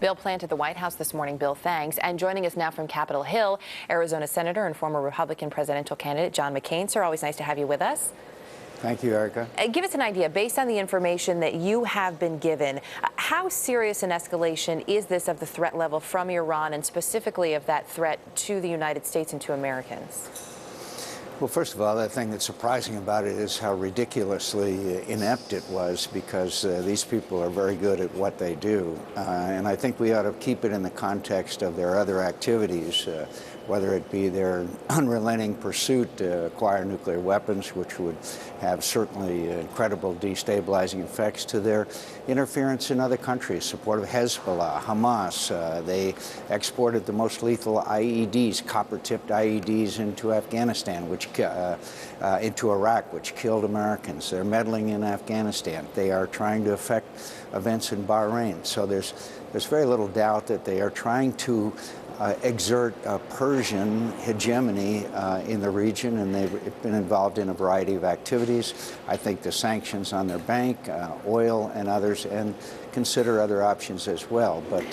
Bill planted at the White House this morning. Bill, thanks. And joining us now from Capitol Hill, Arizona Senator and former Republican presidential candidate John McCain. Sir, always nice to have you with us. Thank you, Erica. Give us an idea, based on the information that you have been given, how serious an escalation is this of the threat level from Iran, and specifically of that threat to the United States and to Americans? Well, first of all, the thing that's surprising about it is how ridiculously inept it was, because these people are very good at what they do. And I think we ought to keep it in the context of their other activities, whether it be their unrelenting pursuit to acquire nuclear weapons, which would have certainly incredible destabilizing effects, to their interference in other countries, support of Hezbollah, Hamas. They exported the most lethal IEDs, copper-tipped IEDs, into Afghanistan, which into Iraq, which killed Americans. They're meddling in Afghanistan. They are trying to affect events in Bahrain. So there's very little doubt that they are trying to exert Persian hegemony in the region, and they've been involved in a variety of activities. I think the sanctions on their bank, oil and others, and consider other options as well. But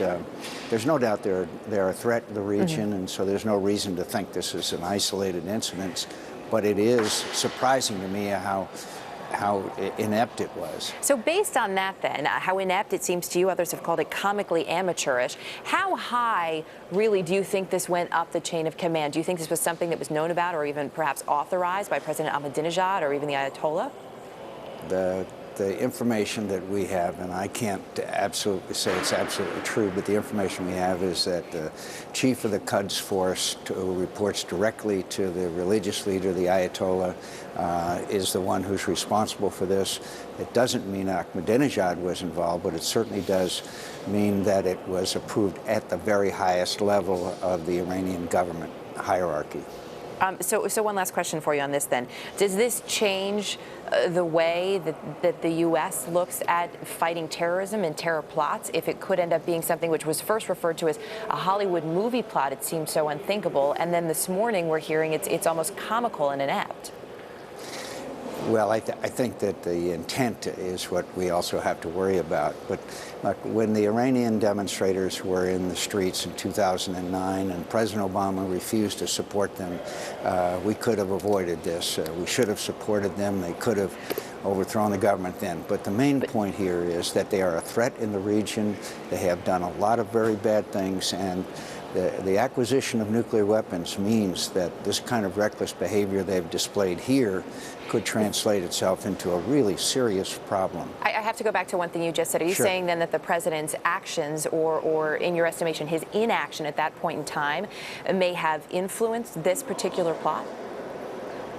there's no doubt they're a threat to the region, and so there's no reason to think this is an isolated incident. But it is surprising to me how inept it was. So based on that then, how inept it seems to you, others have called it comically amateurish, how high really do you think this went up the chain of command? Do you think this was something that was known about or even perhaps authorized by President Ahmadinejad or even the Ayatollah? The information that we have, and I can't absolutely say it's absolutely true, but the information we have is that the chief of the Quds Force, who reports directly to the religious leader, the Ayatollah, is the one who's responsible for this. It doesn't mean Ahmadinejad was involved, but it certainly does mean that it was approved at the very highest level of the Iranian government hierarchy. So one last question for you on this then. Does this change the way that the U.S. looks at fighting terrorism and terror plots? If it could end up being something which was first referred to as a Hollywood movie plot, it seemed so unthinkable, and then this morning we're hearing it's almost comical and inept. Well, I think that the intent is what we also have to worry about. But look, when the Iranian demonstrators were in the streets in 2009 and President Obama refused to support them, we could have avoided this. We should have supported them. They could have overthrown the government then. But the main point here is that they are a threat in the region. They have done a lot of very bad things, and the acquisition of nuclear weapons means that this kind of reckless behavior they've displayed here could translate itself into a really serious problem. I have to go back to one thing you just said. Are you Sure. saying then that the president's actions, or in your estimation, his inaction at that point in time, may have influenced this particular plot?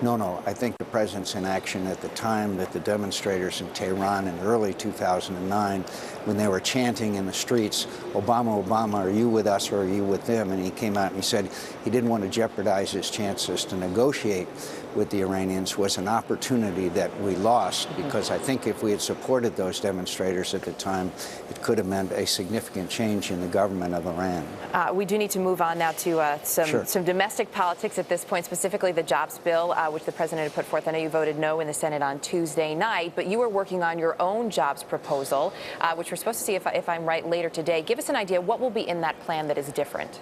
No. I think the president's inaction at the time that the demonstrators in Tehran in early 2009, when they were chanting in the streets, "Obama, Obama, are you with us or are you with them?" And he came out and he said he didn't want to jeopardize his chances to negotiate with the Iranians, was an opportunity that we lost, because I think if we had supported those demonstrators at the time, it could have meant a significant change in the government of Iran. We do need to move on now to Sure. some domestic politics at this point, specifically the jobs bill, which the president had put forth. I know you voted no in the Senate on Tuesday night, but you were working on your own jobs proposal, which we're supposed to see, if I'm right, later today. Give us an idea, what will be in that plan that is different?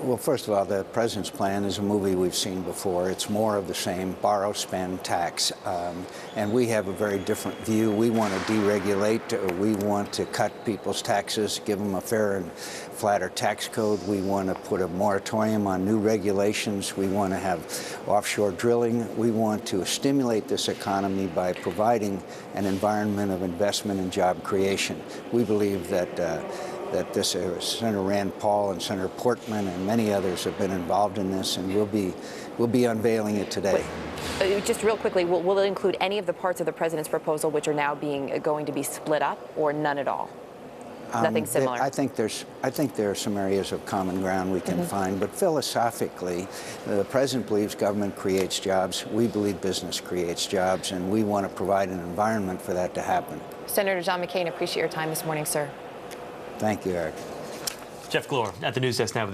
Well, first of all, the president's plan is a movie we've seen before. It's more of the same: borrow, spend, tax. And we have a very different view. We want to deregulate. We want to cut people's taxes, give them a fair and flatter tax code. We want to put a moratorium on new regulations. We want to have offshore drilling. We want to stimulate this economy by providing an environment of investment and job creation. We believe that this Senator Rand Paul and Senator Portman and many others have been involved in this, and we'll be unveiling it today. Just real quickly, will it include any of the parts of the president's proposal which are now going to be split up, or none at all? Nothing similar. I think there are some areas of common ground we can find, but philosophically, the president believes government creates jobs. We believe business creates jobs, and we want to provide an environment for that to happen. Senator John McCain, appreciate your time this morning, sir. Thank you, Eric. Jeff Glor at the news desk now with